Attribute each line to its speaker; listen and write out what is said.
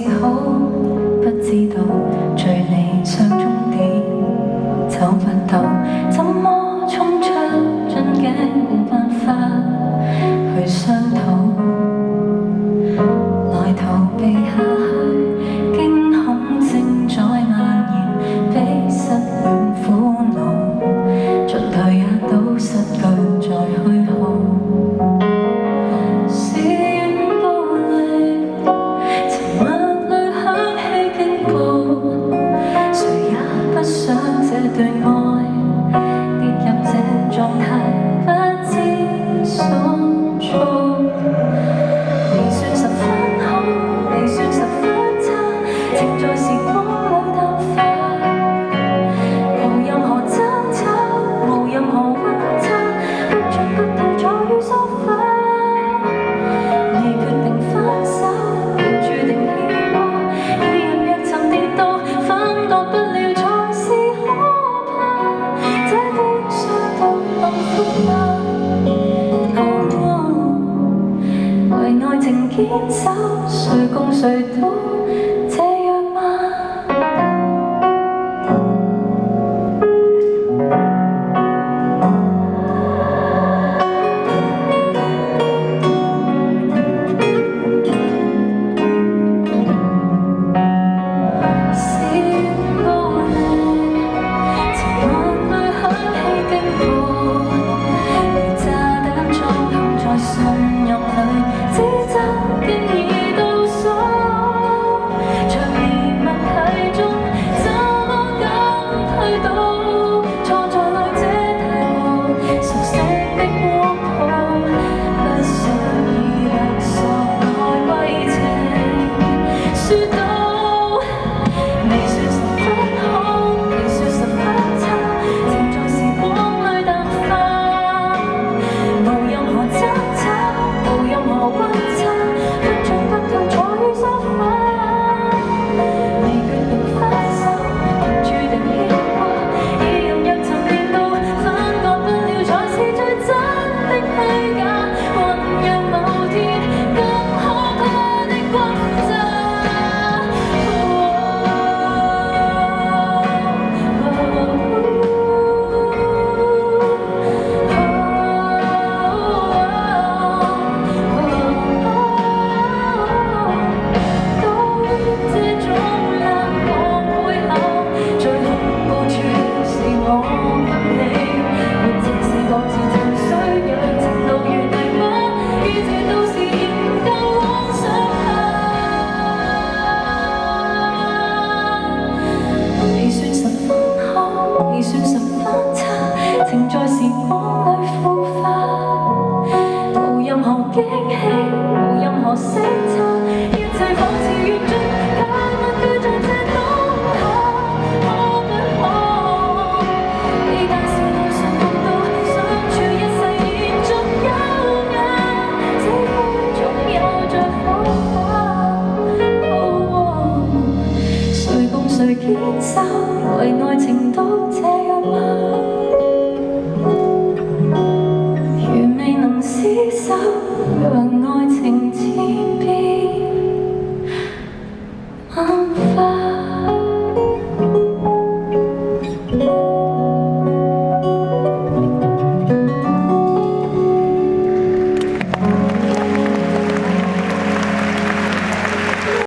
Speaker 1: 好，不知道最理想終點找不到，怎麼衝出樽頸，冇辦法去商討，來逃避下去，驚恐正在蔓延，比失戀苦惱，盡頭也都失去再虛耗。這段愛跌入這狀態，不知所措。未算十分好，未算十分差，情在時光裏淡化，無任何爭吵，無任何溫差，不進不退坐於梳化。未決定分手，亦注定牽掛，已人若沉澱到分割不了。為愛情堅守，誰共誰都這樣嗎？情在時光裏腐化，無任何驚喜，無任何色差，一切仿似完盡，靠問句在這當下，可不可？你但是愛上夢到相處一世延續優雅，這杯總有着火花。誰共誰堅守，為愛情都這樣嗎？廝守，讓愛情千變萬化。